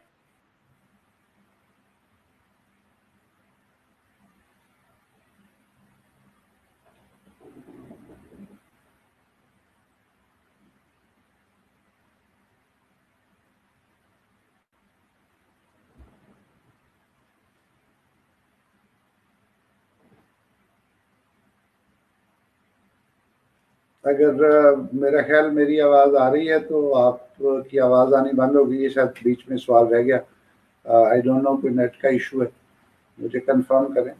اگر میرا خیال میری آواز آ رہی ہے تو آپ کی آواز آنی بند ہو گئی ہے, شاید بیچ میں سوال رہ گیا. آئی ڈونٹ نو کوئی نیٹ کا ایشو ہے, مجھے کنفرم کریں.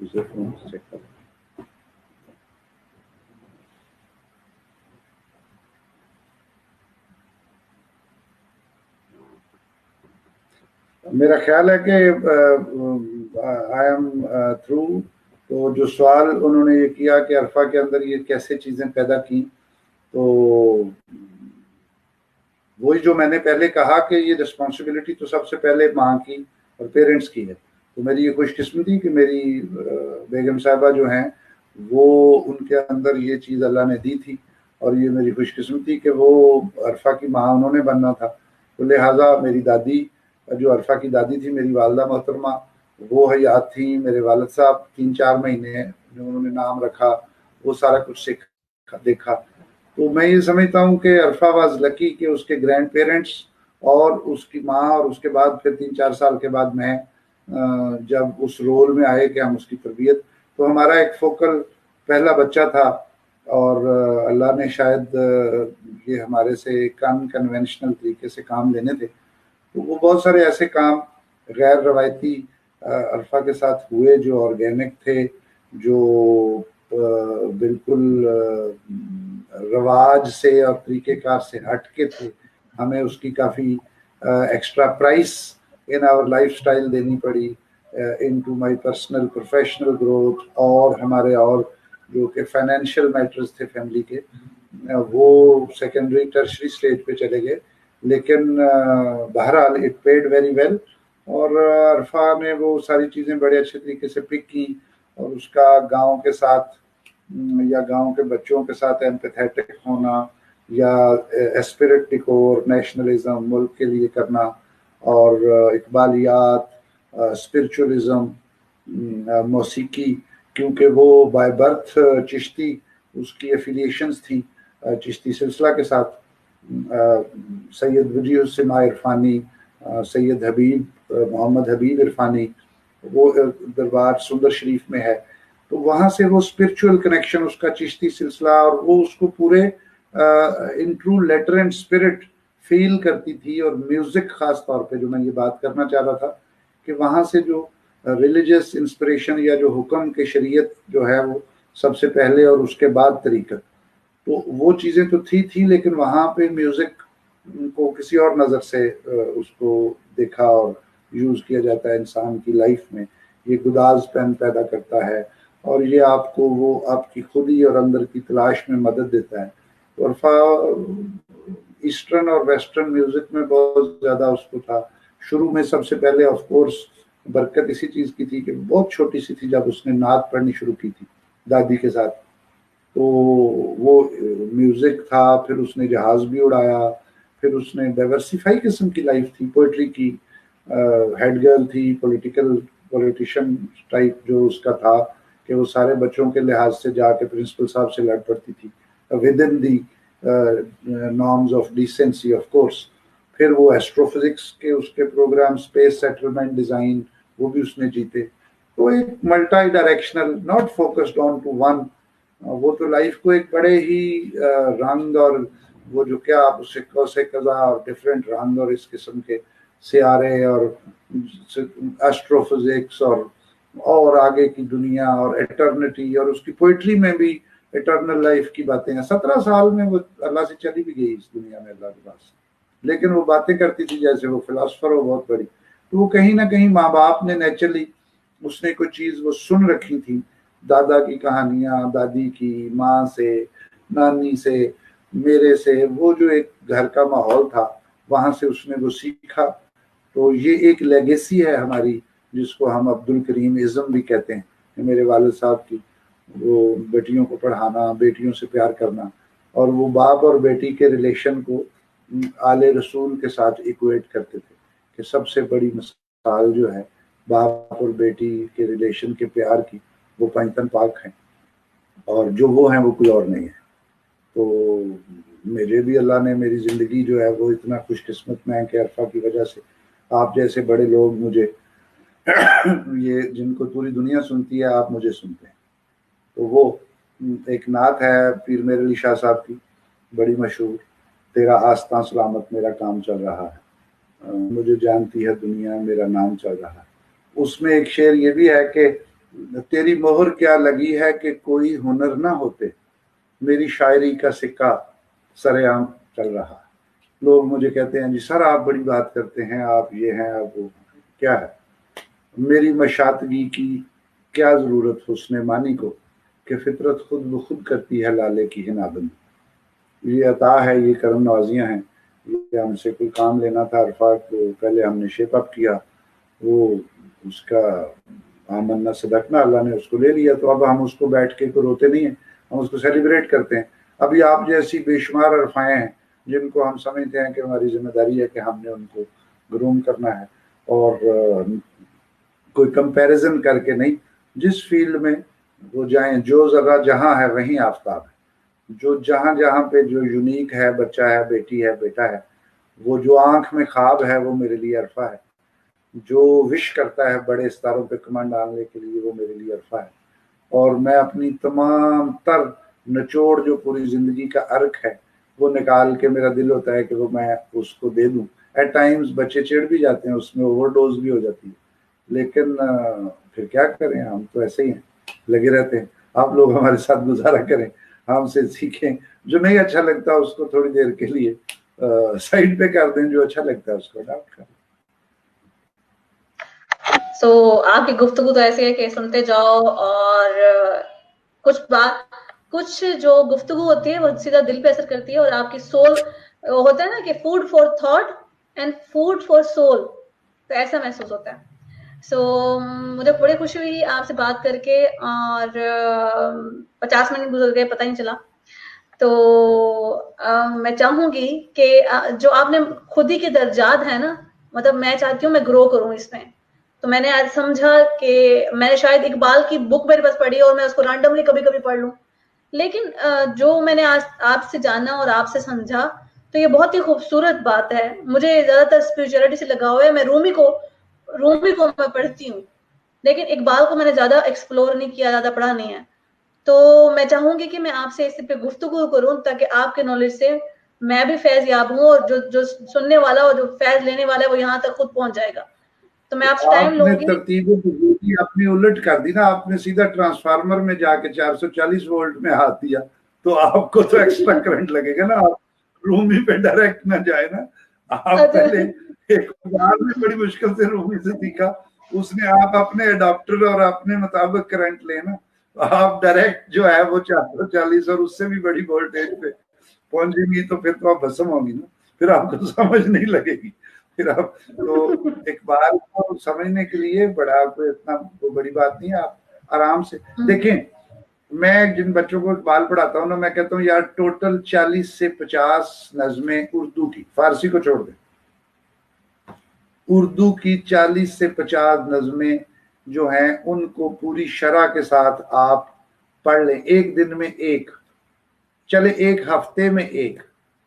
فون چیک کریں. میرا خیال ہے کہ آئی ایم تھرو. تو جو سوال انہوں نے یہ کیا کہ عرفہ کے اندر یہ کیسے چیزیں پیدا کی, تو وہی جو میں نے پہلے کہا کہ یہ رسپانسبلٹی تو سب سے پہلے ماں کی اور پیرنٹس کی ہے. تو میری یہ خوش قسمتی کہ میری بیگم صاحبہ جو ہیں وہ ان کے اندر یہ چیز اللہ نے دی تھی, اور یہ میری خوش قسمتی کہ وہ عرفہ کی ماں انہوں نے بننا تھا. تو لہٰذا میری دادی جو عرفہ کی دادی تھی, میری والدہ محترمہ, وہ حیات تھیں. میرے والد صاحب 3-4 مہینے جو انہوں نے نام رکھا وہ سارا کچھ دیکھا. تو میں یہ سمجھتا ہوں کہ عرفہ واز لکی کہ اس کے گرینڈ پیرنٹس اور اس کی ماں, اور اس کے بعد پھر 3-4 سال کے بعد میں جب اس رول میں آئے کہ ہم اس کی تربیت, تو ہمارا ایک فوکل پہلا بچہ تھا, اور اللہ نے شاید یہ ہمارے سے کنونشنل طریقے سے کام لینے تھے. تو وہ بہت سارے ایسے کام غیر روایتی عرفہ کے ساتھ ہوئے جو آرگینک تھے, جو بالکل رواج سے اور طریقہ کار سے ہٹ کے تھے. ہمیں اس کی کافی extra price in our lifestyle دینی پڑی, into my personal professional growth, اور ہمارے اور جو کہ فائنینشیل میٹرز تھے فیملی کے وہ سیکنڈری ٹرشری اسٹیج پہ چلے گئے. لیکن بہرحال اٹ پیڈ ویری ویل, اور عرفہ نے وہ ساری چیزیں بڑے اچھے طریقے سے پک کی, اور اس کا گاؤں کے ساتھ یا گاؤں کے بچوں کے ساتھ ایمپیتھیٹک ہونا, یا اسپرٹ ڈیکور, نیشنلزم, ملک کے لیے کرنا, اور اقبالیات, اسپرچولیزم, موسیقی, کیونکہ وہ بائی برتھ چشتی اس کی ایفیلیشنز تھیں چشتی سلسلہ کے ساتھ. سید وجیہ السماع عرفانی, سید حبیب محمد حبیب عرفانی, وہ دربار سندر شریف میں ہے. تو وہاں سے وہ اسپرچول کنیکشن اس کا چشتی سلسلہ, اور وہ اس کو پورے in true letter and spirit فیل کرتی تھی. اور میوزک خاص طور پہ جو میں یہ بات کرنا چاہ رہا تھا کہ وہاں سے جو ریلیجس انسپریشن یا جو حکم کے شریعت جو ہے وہ سب سے پہلے, اور اس کے بعد طریقت, تو وہ چیزیں تو تھی, لیکن وہاں پہ میوزک کو کسی اور نظر سے اس کو دیکھا اور یوز کیا جاتا ہے انسان کی لائف میں. یہ گداز پن پیدا کرتا ہے, اور یہ آپ کو وہ آپ کی خودی اور اندر کی تلاش میں مدد دیتا ہے. تو عرفہ ایسٹرن اور ویسٹرن میوزک میں بہت زیادہ اس کو تھا. شروع میں سب سے پہلے آف کورس برکت اسی چیز کی تھی کہ بہت چھوٹی سی تھی جب اس نے نعت پڑھنی شروع کی تھی دادی کے ساتھ, تو وہ میوزک تھا، پھر اس نے جہاز بھی اڑایا، پھر اس نے ڈائیورسیفائی قسم کی لائف تھی، پوئٹری کی، ہیڈ گرل تھی، پولیٹیشین ٹائپ جو اس کا تھا کہ وہ سارے بچوں کے لحاظ سے جا کے پرنسپل صاحب سے لڑ پڑتی تھی with in the norms of decency of course. پھر وہ ایسٹرو فزکس کے اس کے پروگرام، اسپیس سیٹلمنٹ ڈیزائن، وہ بھی اس نے جیتے. تو ایک multi directional, not focused on to one. وہ تو لائف کو ایک بڑے ہی رنگ اور وہ جو کیا آپ اسے کوسے قضا اور ڈفرینٹ رنگ اور اس قسم کے سیارے اور ایسٹرو فزکس اور آگے کی دنیا اور ایٹرنٹی، اور اس کی پوئٹری میں بھی ایٹرنل لائف کی باتیں ہیں. 17 سال میں وہ اللہ سے چلی بھی گئی اس دنیا میں اللہ کے پاس، لیکن وہ باتیں کرتی تھی جیسے وہ فلاسفر ہو بہت بڑی. تو وہ کہیں نہ کہیں ماں باپ نے نیچرلی اس نے کوئی چیز وہ سن رکھی تھی، دادا کی کہانیاں، دادی کی، ماں سے، نانی سے، میرے سے، وہ جو ایک گھر کا ماحول تھا وہاں سے اس نے وہ سیکھا. تو یہ ایک لیگیسی ہے ہماری جس کو ہم عبد الکریم ازم بھی کہتے ہیں کہ میرے والد صاحب کی وہ بیٹیوں کو پڑھانا، بیٹیوں سے پیار کرنا، اور وہ باپ اور بیٹی کے ریلیشن کو آل رسول کے ساتھ ایکویٹ کرتے تھے کہ سب سے بڑی مثال جو ہے باپ اور بیٹی کے ریلیشن کے پیار کی وہ پنجتن پاک ہیں، اور جو وہ ہیں وہ کوئی اور نہیں ہے. تو مجھے بھی اللہ نے میری زندگی جو ہے وہ اتنا خوش قسمت میں ہے کہ عرفہ کی وجہ سے آپ جیسے بڑے لوگ مجھے یہ جن کو پوری دنیا سنتی ہے آپ مجھے سنتے ہیں. تو وہ ایک نعت ہے پیر میر علی شاہ صاحب کی بڑی مشہور، تیرا آستاں سلامت میرا کام چل رہا ہے، مجھے جانتی ہے دنیا میرا نام چل رہا ہے. اس میں ایک شعر یہ بھی ہے کہ تیری مہر کیا لگی ہے کہ کوئی ہنر نہ ہوتے، میری شاعری کا سکہ سر عام چل رہا ہے. لوگ مجھے کہتے ہیں جی سر آپ بڑی بات کرتے ہیں، آپ یہ ہیں، آپ وہ. کیا ہے میری مشاطگی کی کیا ضرورت حسن مانی کو کہ فطرت خود بخود کرتی ہے لالے کی ہنابندی. یہ عطا ہے، یہ کرم نوازیاں ہیں. یہ ہم سے کوئی کام لینا تھا عرفات کو، پہلے ہم نے شیپ اپ کیا، وہ اس کا آمنا صدقنا، اللہ نے اس کو لے لیا. تو اب ہم اس کو بیٹھ کے کو روتے نہیں ہیں، ہم اس کو سیلیبریٹ کرتے ہیں. ابھی آپ جیسی بے شمار عرفائیں ہیں جن کو ہم سمجھتے ہیں کہ ہماری ذمہ داری ہے کہ ہم نے ان کو گروم کرنا ہے، اور کوئی کمپیریزن کر کے نہیں. جس فیلڈ میں وہ جائیں، جو ذرا جہاں ہے وہیں آفتاب ہے. جو جہاں جہاں پہ جو یونیک ہے، بچہ ہے، بیٹی ہے، بیٹا ہے، وہ جو آنکھ میں خواب ہے وہ میرے لیے عرفہ ہے. جو وش کرتا ہے بڑے ستاروں پہ کمانڈ ڈالنے کے لیے وہ میرے لیے عرفہ ہے. اور میں اپنی تمام تر نچوڑ جو پوری زندگی کا ارک ہے وہ نکال کے میرا دل ہوتا ہے کہ وہ میں اس کو دے دوں. ایٹ ٹائمز بچے چڑ بھی جاتے ہیں، اس میں اوور ڈوز بھی ہو جاتی ہے، لیکن پھر کیا کریں، ہم تو ایسے ہی ہیں، لگے رہتے ہیں. آپ لوگ ہمارے ساتھ گزارا کریں، ہم سے سیکھیں. جو نہیں اچھا لگتا اس کو تھوڑی دیر کے لیے سائڈ پہ کر دیں، جو اچھا لگتا ہے اس کو اڈاپٹ کریں. سو آپ کی گفتگو تو ایسی ہے کہ سنتے جاؤ، اور کچھ جو گفتگو ہوتی ہے وہ سیدھا دل پہ اثر کرتی ہے، اور آپ کی سول ہوتا ہے نا کہ food for thought and food for civil, تو ایسا محسوس ہوتا ہے. سو مجھے بڑی خوشی ہوئی آپ سے بات کر کے، اور 50 منٹ گزر گئے پتہ نہیں چلا. تو میں چاہوں گی کہ جو آپ نے خود ہی کے درجات ہیں نا، مطلب میں چاہتی ہوں میں گرو کروں اس میں. تو میں نے آج سمجھا کہ میں نے شاید اقبال کی بک میرے پاس پڑھی اور میں اس کو رینڈملی کبھی کبھی پڑھ لوں، لیکن جو میں نے آج آپ سے جانا اور آپ سے سمجھا تو یہ بہت ہی خوبصورت بات ہے. مجھے زیادہ تر اسپرچولیٹی سے لگا ہوا ہے. میں رومی کو میں پڑھتی ہوں، لیکن اقبال کو میں نے زیادہ ایکسپلور نہیں کیا، زیادہ پڑھا نہیں ہے. تو میں چاہوں گی کہ میں آپ سے اس پہ گفتگو کروں تاکہ آپ کے نالج سے میں بھی فیض یاب ہوں، اور جو سننے والا اور جو فیض لینے والا ہے وہ یہاں تک خود پہنچ جائے گا. تو میں آپ سے ٹائم لوں نے گی. ترتیبوں کی اپنی الٹ کر دی نا، آپ نے سیدھا ٹرانسفارمر میں جا کے 440 وولٹ میں ہاتھ دیا، تو آپ کو تو ایکسٹرا کرنٹ لگے گا نا. آپ رومی پہ ڈائریکٹ نہ جائے نا. آپ پہلے ایک بار میں بڑی مشکل سے رومی سے سیکھا، اس نے آپ اپنے اڈاپٹر اور اپنے مطابق کرنٹ لینا. آپ ڈائریکٹ جو ہے وہ 440 اور اس سے بھی بڑی وولٹیج پہ پہنچیں گی، تو پھر تو آپ بھسم ہوں گی نا، پھر آپ کو سمجھ نہیں لگے گی. پھر آپ تو ایک بار سمجھنے کے لیے بڑا کوئی اتنا بڑی بات نہیں ہے. آپ آرام سے دیکھیں، میں جن بچوں کو اقبال پڑھاتا ہوں نا، میں کہتا ہوں یار ٹوٹل 40 سے 50 نظمیں اردو کی، فارسی کو چھوڑ دیں، اردو کی 40 سے 50 نظمیں جو ہیں ان کو پوری شرح کے ساتھ آپ پڑھ لیں، ایک دن میں ایک، چلے ایک ہفتے میں ایک،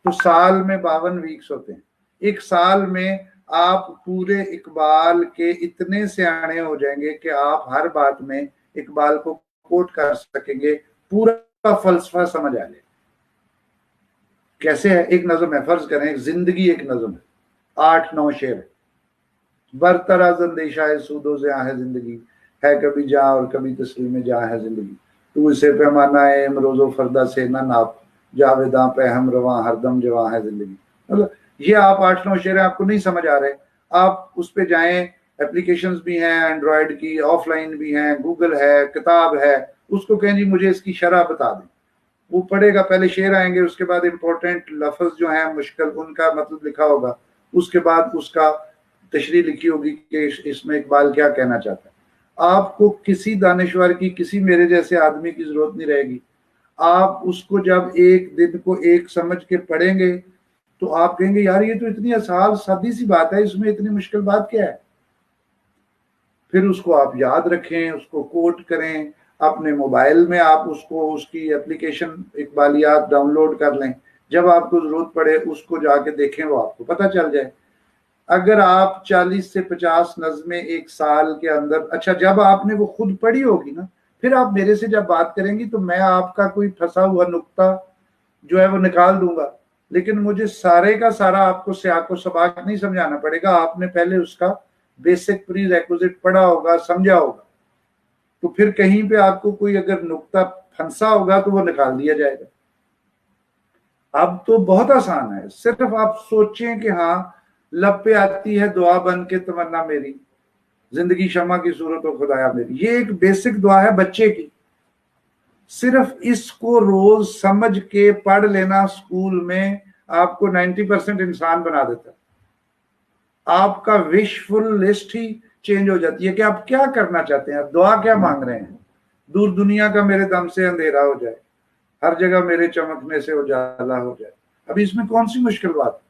تو سال میں 52 ویکس ہوتے ہیں، ایک سال میں آپ پورے اقبال کے اتنے سیانے ہو جائیں گے کہ آپ ہر بات میں اقبال کو کوٹ کر سکیں گے، پورا فلسفہ سمجھ آ جائے۔ کیسے ہے؟ ایک نظم ہے، فرض کریں ایک زندگی ایک نظم ہے، 8-9 شعر، برطرز اندیشہ سود و زیاں ہے زندگی، ہے کبھی جاں اور کبھی تسلیم جاں ہے زندگی، تو اسے پیمانہ ہے امروز و فردہ سے نہ ناپ، جاویداں پہ ہم رواں ہر دم جواں ہے زندگی۔ مطلب یہ آپ 8-9 شعر آپ کو نہیں سمجھ آ رہے، آپ اس پہ جائیں، اپلیکیشنز بھی ہیں اینڈرائڈ کی، آف لائن بھی ہیں، گوگل ہے، کتاب ہے، اس کو کہیں جی مجھے اس کی شرح بتا دیں، وہ پڑھے گا، پہلے شعر آئیں گے، اس کے بعد امپورٹنٹ لفظ جو ہیں مشکل ان کا مطلب لکھا ہوگا، اس کے بعد اس کا تشریح لکھی ہوگی کہ اس میں اقبال کیا کہنا چاہتا ہے۔ آپ کو کسی دانشور کی، کسی میرے جیسے آدمی کی ضرورت نہیں رہے گی، آپ اس کو جب ایک دن کو ایک سمجھ کے پڑھیں گے تو آپ کہیں گے یار یہ تو اتنی آسان سادی سی بات ہے، اس میں اتنی مشکل بات کیا ہے؟ پھر اس کو آپ یاد رکھیں، اس کو کوٹ کریں، اپنے موبائل میں آپ اس کو اس کی اپلیکیشن اقبالیات ڈاؤن لوڈ کر لیں، جب آپ کو ضرورت پڑے اس کو جا کے دیکھیں، وہ آپ کو پتہ چل جائے۔ اگر آپ 40 سے 50 نظمیں ایک سال کے اندر، اچھا جب آپ نے وہ خود پڑھی ہوگی نا، پھر آپ میرے سے جب بات کریں گی تو میں آپ کا کوئی پھنسا ہوا نقطہ جو ہے وہ نکال دوں گا، لیکن مجھے سارے کا سارا آپ کو سیاق و سباق نہیں سمجھانا پڑے گا، آپ نے پہلے اس کا بیسک پری ریکوزٹ پڑھا ہوگا، سمجھا ہوگا، تو پھر کہیں پہ آپ کو کوئی اگر نقطہ پھنسا ہوگا تو وہ نکال دیا جائے گا۔ اب تو بہت آسان ہے، صرف آپ سوچیں کہ ہاں لب پہ آتی ہے دعا بن کے تمنا میری، زندگی شمع کی صورت و خدایا میری، یہ ایک بیسک دعا ہے بچے کی، صرف اس کو روز سمجھ کے پڑھ لینا سکول میں آپ کو 90% انسان بنا دیتا ہے۔ آپ کا وش فل لسٹ ہی چینج ہو جاتی ہے کہ آپ کیا کرنا چاہتے ہیں، آپ دعا کیا مانگ رہے ہیں۔ دور دنیا کا میرے دم سے اندھیرا ہو جائے، ہر جگہ میرے چمکنے سے اجالا ہو جائے، ابھی اس میں کون سی مشکل بات ہے؟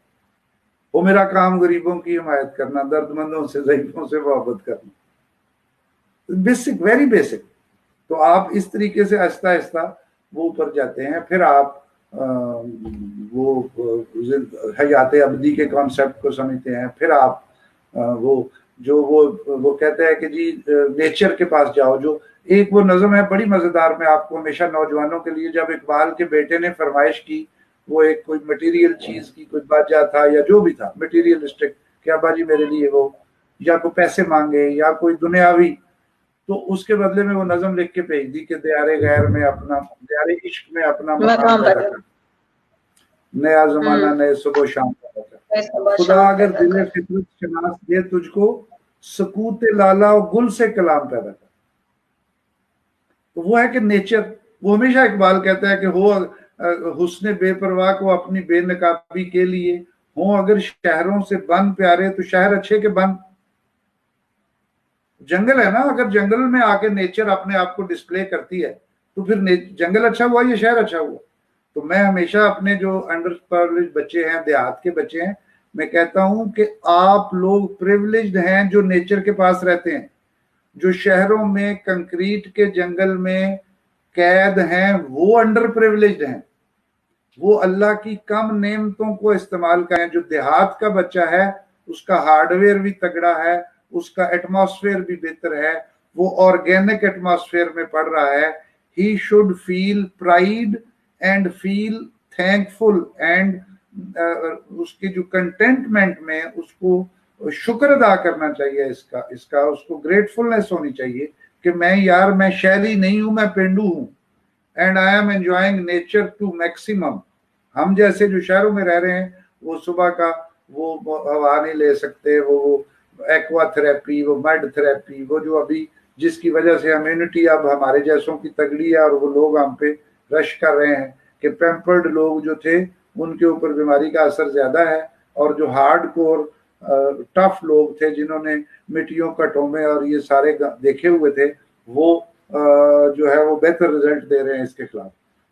وہ میرا کام غریبوں کی حمایت کرنا، درد مندوں سے، ضعیفوں سے محبت کرنا، بیسک، ویری بیسک۔ تو آپ اس طریقے سے آہستہ آہستہ وہ اوپر جاتے ہیں، پھر آپ وہ حیات ابدی کے کانسیپٹ کو سمجھتے ہیں، پھر آپ وہ کہتے ہیں کہ جی نیچر کے پاس جاؤ، جو ایک وہ نظم ہے بڑی مزیدار، میں آپ کو ہمیشہ نوجوانوں کے لیے، جب اقبال کے بیٹے نے فرمائش کی، وہ ایک کوئی مٹیریل چیز کی، کوئی باجا تھا یا جو بھی تھا مٹیریلسٹک، کہ ابا جی میرے لیے وہ، یا کوئی پیسے مانگے یا کوئی دنیاوی، تو اس کے بدلے میں وہ نظم لکھ کے بھیج دی کہ دیار غیر میں اپنا، دیار عشق میں اپنا مقام پیدا کر، نیا زمانہ نئے صبح و شام پیدا کر، خدا اگر دل فطرت شناس دے تجھ کو، سکوت لالا و گل سے کلام پیدا کر۔ تو وہ ہے کہ نیچر، وہ ہمیشہ اقبال کہتا ہے کہ ہو حسن بے پرواہ کو اپنی بے نقابی کے لیے، ہوں اگر شہروں سے بند پیارے تو شہر اچھے کے بند۔ جنگل ہے نا، اگر جنگل میں آ کے نیچر اپنے آپ کو ڈسپلے کرتی ہے تو پھر جنگل اچھا ہوا یا شہر اچھا ہوا؟ تو میں ہمیشہ اپنے جو انڈر پریویلیج بچے ہیں، دیہات کے بچے ہیں، میں کہتا ہوں کہ آپ لوگ پریویلیجڈ ہیں جو نیچر کے پاس رہتے ہیں، جو شہروں میں کنکریٹ کے جنگل میں قید ہیں وہ انڈر پریویلیجڈ ہیں، وہ اللہ کی کم نعمتوں کو استعمال کریں۔ جو دیہات کا بچہ ہے اس کا ہارڈ ویئر بھی تگڑا ہے، اس کا ایٹماسفیئر بھی بہتر ہے، وہ آرگینک ایٹماسفیئر میں پڑھ رہا ہے، he should feel pride and feel thankful and اس کی جو کنٹینٹمنٹ میں اس کو شکر ادا کرنا چاہیے، اس کا اس کو گریٹفلنس ہونی چاہیے کہ میں یار میں شہری نہیں ہوں، میں پینڈو ہوں، and I am enjoying nature to maximum. ہم جیسے جو شہروں میں رہ رہے ہیں وہ صبح کا وہ ہوا نہیں لے سکتے، وہ ایکوا تھراپی، وہ مڈ تھراپی، وہ جو ابھی جس کی وجہ سے امیونٹی اب ہمارے جیسوں کی تگڑی ہے، اور وہ لوگ ہم پہ رش کر رہے ہیں کہ پیمپرڈ لوگ جو تھے ان کے اوپر بیماری کا اثر زیادہ ہے، اور جو ہارڈ کور ٹف لوگ تھے جنہوں نے مٹیوں کٹوں میں اور یہ سارے دیکھے ہوئے تھے، وہ جو ہے وہ بہتر رزلٹ دے رہے ہیں اس کے خلاف.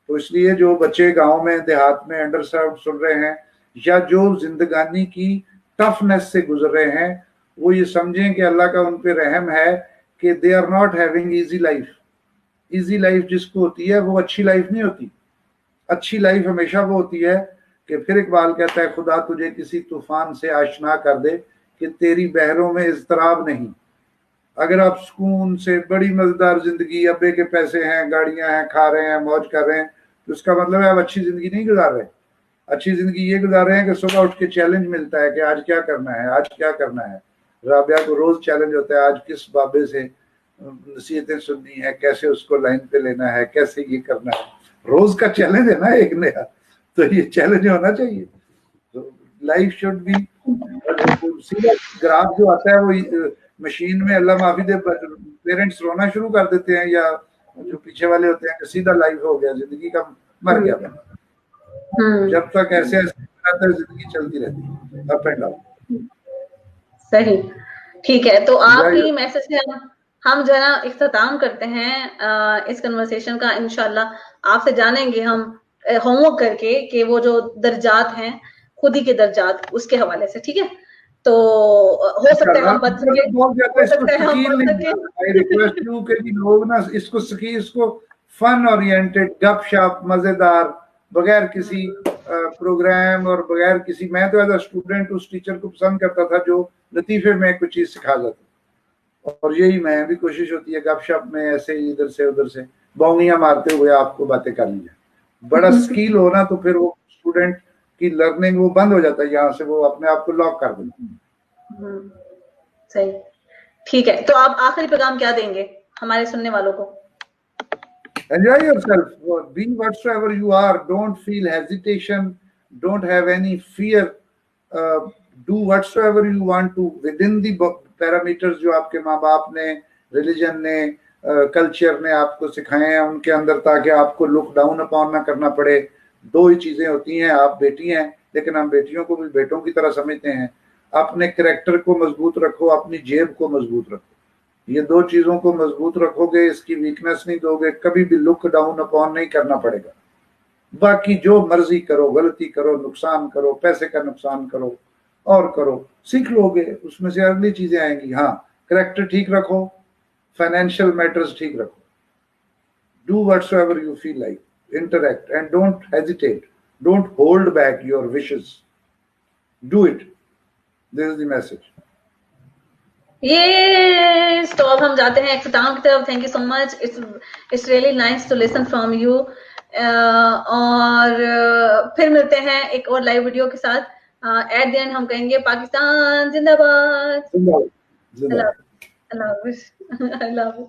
تو اس لیے جو بچے گاؤں میں دیہات میں انڈر سروڈ سن رہے ہیں یا جو زندگانی کی ٹفنس سے گزر رہے ہیں وہ یہ سمجھیں کہ اللہ کا ان پہ رحم ہے کہ they are not having easy life. Easy life جس کو ہوتی ہے وہ اچھی لائف نہیں ہوتی. اچھی لائف ہمیشہ وہ ہوتی ہے کہ پھر اقبال کہتا ہے خدا تجھے کسی طوفان سے آشنا کر دے کہ تیری بحروں میں اضطراب نہیں. اگر آپ سکون سے بڑی مزیدار زندگی، ابے کے پیسے ہیں، گاڑیاں ہیں، کھا رہے ہیں، موج کر رہے ہیں، تو اس کا مطلب ہے آپ اچھی زندگی نہیں گزار رہے. اچھی زندگی یہ گزار رہے ہیں کہ صبح اٹھ کے چیلنج ملتا ہے کہ آج کیا کرنا ہے، آج کیا کرنا ہے. رابعہ کو روز چیلنج ہوتا ہے آج کس بابے سے نصیحتیں سننی ہے، کیسے اس کو لائن پہ لینا ہے، کیسے یہ کرنا ہے. روز کا چیلنج ہے نا ایک نیا، تو یہ چیلنج ہونا چاہیے. لائف شوڈ بی سیدھا گراف جو آتا ہے وہ مشین میں اللہ معافی دے پیرنٹس رونا شروع کر دیتے ہیں یا جو پیچھے والے ہوتے ہیں کہ سیدھا لائف ہو گیا، زندگی کا مر گیا. جب تک ایسے ایسے زندگی چلتی رہتی ہے اپ اینڈ ڈاؤن. صحیح، ٹھیک ہے. تو آپ کی میسج سے ہم جو ہے نا اختتام کرتے ہیں اس کنورسیشن کا. انشاءاللہ آپ سے جانیں گے ہم ہوم ورک کر کے کہ وہ جو درجات ہیں خودی کے درجات اس کے حوالے سے. ٹھیک ہے، تو ہو سکتا ہے ہم بچ سکیں، ہو سکتا ہے ہم بچ سکیں. لوگ نا اس کو سکی، اس کو فن اورینٹڈ گپ شپ مزیدار بغیر کسی پروگرام اور بغیر کسی، میں تو ایز اے اسٹوڈنٹ اس ٹیچر کو پسند کرتا تھا جو لطیفے میں کچھ چیز سکھا جاتا. اور یہی میں بھی کوشش ہوتی ہے گپ شپ میں ایسے ہی ادھر سے ادھر سے بونگیاں مارتے ہوئے آپ کو باتیں کر لی جائیں. بڑا سکیل ہونا تو پھر وہ اسٹوڈنٹ کی لرننگ وہ بند ہو جاتا ہے، یہاں سے وہ اپنے آپ کو لاک کر دیتا. صحیح، ٹھیک ہے. تو آپ آخری پیغام کیا دیں گے ہمارے سننے والوں کو؟ Enjoy yourself. Be whatsoever you are. Don't feel hesitation. Don't have any fear. Do whatsoever you want to within the parameters جو آپ کے ماں باپ نے، ریلیجن نے، کلچر نے آپ کو سکھائے ہیں ان کے اندر، تاکہ آپ کو لک ڈاؤن اپون نہ کرنا پڑے. دو ہی چیزیں ہوتی ہیں، آپ بیٹی ہیں لیکن ہم بیٹیوں کو بھی بیٹوں کی طرح سمجھتے ہیں. اپنے کریکٹر کو مضبوط رکھو، اپنی جیب کو مضبوط رکھو. یہ دو چیزوں کو مضبوط رکھو گے، اس کی ویکنس نہیں دو گے، کبھی بھی لک ڈاؤن اپون نہیں کرنا پڑے گا. باقی جو مرضی کرو، غلطی کرو، نقصان کرو، پیسے کا نقصان کرو اور کرو، سیکھ لو گے، اس میں سے اگلی چیزیں آئیں گی. ہاں، کریکٹر ٹھیک رکھو، فائنینشیل میٹرز ٹھیک رکھو. Do whatsoever you feel like, interact and don't hesitate, don't hold back your wishes, do it. This is the message. یہ تو اب ہم جاتے ہیں اختتام کی طرف. Thank you so much. It's really nice to listen from you. اور پھر ملتے ہیں ایک اور لائیو ویڈیو کے ساتھ. ایٹ دی اینڈ ہم کہیں گے پاکستان زندہ باد. اللہ حافظ. اللہ حافظ.